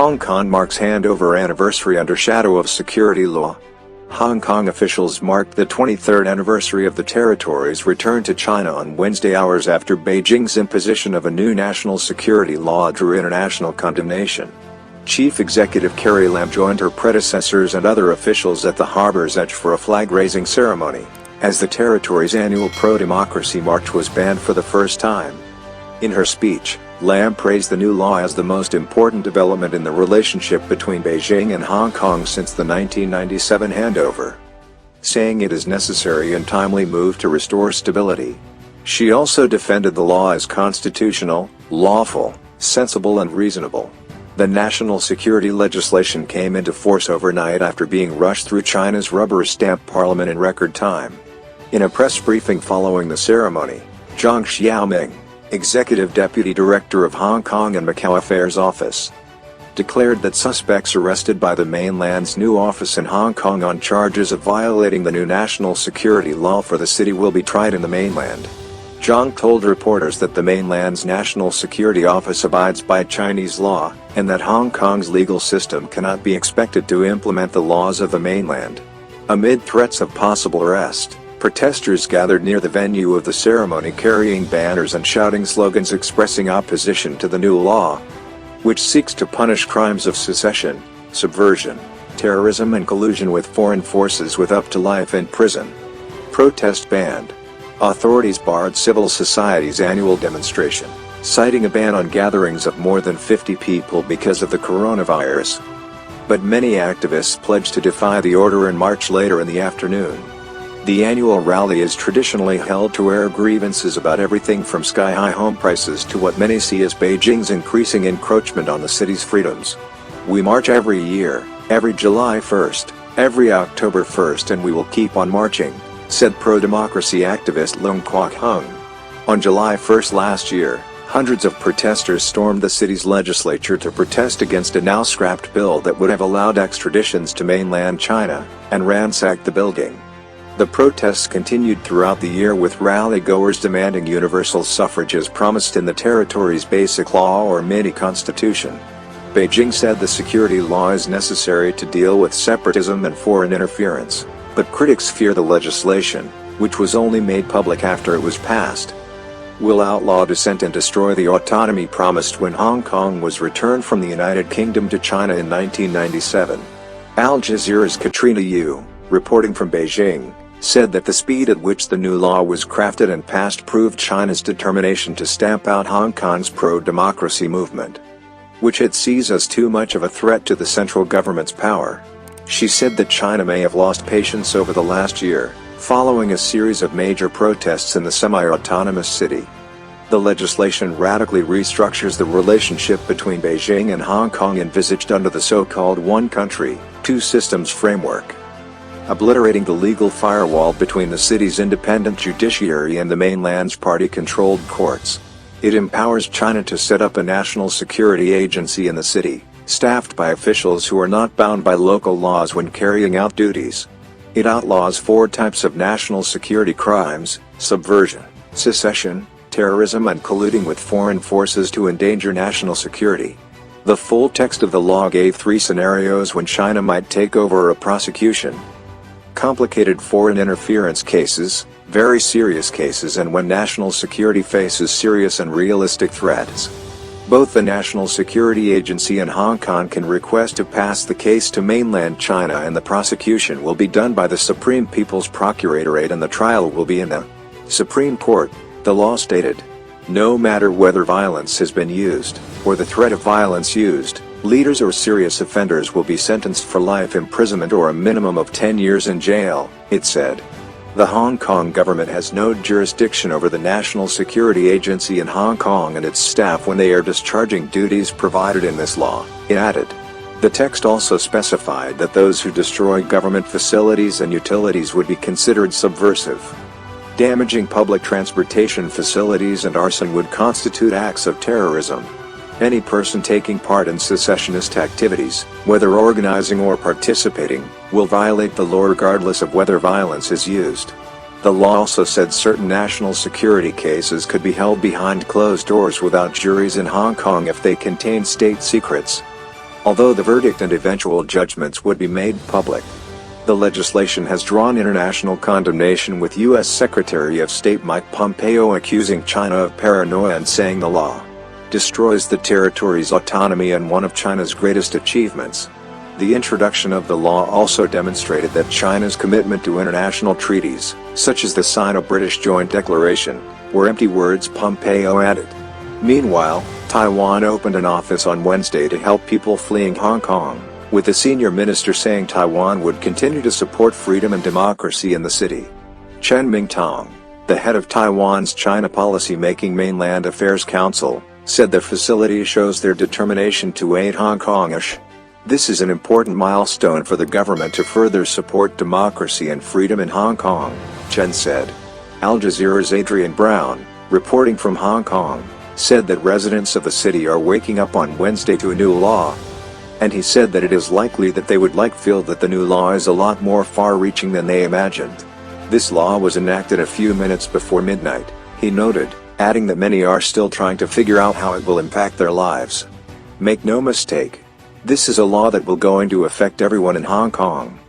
Hong Kong marks handover anniversary under shadow of security law. Hong Kong officials marked the 23rd anniversary of the territory's return to China on Wednesday, hours after Beijing's imposition of a new national security law drew international condemnation. Chief Executive Carrie Lam joined her predecessors and other officials at the harbour's edge for a flag-raising ceremony, as the territory's annual pro-democracy march was banned for the first time. In her speech, Lam praised the new law as the most important development in the relationship between Beijing and Hong Kong since the 1997 handover, saying it is necessary and timely move to restore stability. She also defended the law as constitutional, lawful, sensible and reasonable. The national security legislation came into force overnight after being rushed through China's rubber-stamp parliament in record time. In a press briefing following the ceremony, Zhang Xiaoming, Executive Deputy Director of Hong Kong and Macau Affairs Office, declared that suspects arrested by the mainland's new office in Hong Kong on charges of violating the new national security law for the city will be tried in the mainland. Zhang told reporters that the mainland's National Security Office abides by Chinese law, and that Hong Kong's legal system cannot be expected to implement the laws of the mainland. Amid threats of possible arrest, protesters gathered near the venue of the ceremony carrying banners and shouting slogans expressing opposition to the new law, which seeks to punish crimes of secession, subversion, terrorism and collusion with foreign forces with up to life in prison. Protest banned. Authorities barred civil society's annual demonstration, citing a ban on gatherings of more than 50 people because of the coronavirus. But many activists pledged to defy the order and march later in the afternoon. The annual rally is traditionally held to air grievances about everything from sky-high home prices to what many see as Beijing's increasing encroachment on the city's freedoms. We march every year, every July 1st, every October 1st, and we will keep on marching, said pro-democracy activist Leung Kwok-hung. On July 1st last year, hundreds of protesters stormed the city's legislature to protest against a now-scrapped bill that would have allowed extraditions to mainland China, and ransacked the building. The protests continued throughout the year, with rally-goers demanding universal suffrage as promised in the territory's basic law or mini-constitution. Beijing said the security law is necessary to deal with separatism and foreign interference, but critics fear the legislation, which was only made public after it was passed, will outlaw dissent and destroy the autonomy promised when Hong Kong was returned from the United Kingdom to China in 1997. Al Jazeera's Katrina Yu, reporting from Beijing, said that the speed at which the new law was crafted and passed proved China's determination to stamp out Hong Kong's pro-democracy movement, which it sees as too much of a threat to the central government's power. She said that China may have lost patience over the last year, following a series of major protests in the semi-autonomous city. The legislation radically restructures the relationship between Beijing and Hong Kong envisaged under the so-called one country, two systems framework, obliterating the legal firewall between the city's independent judiciary and the mainland's party-controlled courts. It empowers China to set up a national security agency in the city, staffed by officials who are not bound by local laws when carrying out duties. It outlaws 4 types of national security crimes: subversion, secession, terrorism and colluding with foreign forces to endanger national security. The full text of the law gave 3 scenarios when China might take over a prosecution: complicated foreign interference cases, very serious cases, and when national security faces serious and realistic threats. Both the National Security Agency and Hong Kong can request to pass the case to mainland China, and the prosecution will be done by the Supreme People's Procuratorate and the trial will be in the Supreme Court, the law stated. No matter whether violence has been used, or the threat of violence used, leaders or serious offenders will be sentenced for life imprisonment or a minimum of 10 years in jail, it said. The Hong Kong government has no jurisdiction over the National Security Agency in Hong Kong and its staff when they are discharging duties provided in this law, it added. The text also specified that those who destroy government facilities and utilities would be considered subversive. Damaging public transportation facilities and arson would constitute acts of terrorism. Any person taking part in secessionist activities, whether organizing or participating, will violate the law regardless of whether violence is used. The law also said certain national security cases could be held behind closed doors without juries in Hong Kong if they contain state secrets. although the verdict and eventual judgments would be made public. The legislation has drawn international condemnation, with U.S. Secretary of State Mike Pompeo accusing China of paranoia and saying the law destroys the territory's autonomy and one of China's greatest achievements. The introduction of the law also demonstrated that China's commitment to international treaties, such as the Sino-British Joint Declaration, were empty words, Pompeo added. Meanwhile, Taiwan opened an office on Wednesday to help people fleeing Hong Kong, with the senior minister saying Taiwan would continue to support freedom and democracy in the city. Chen Mingtong, the head of Taiwan's China Policy-Making Mainland Affairs Council, said the facility shows their determination to aid Hong Kongish. This is an important milestone for the government to further support democracy and freedom in Hong Kong, Chen said. Al Jazeera's Adrian Brown, reporting from Hong Kong, said that residents of the city are waking up on Wednesday to a new law. And he said that it is likely that they would feel that the new law is a lot more far-reaching than they imagined. This law was enacted a few minutes before midnight, he noted, adding that many are still trying to figure out how it will impact their lives. Make no mistake, this is a law that will go into effect everyone in Hong Kong.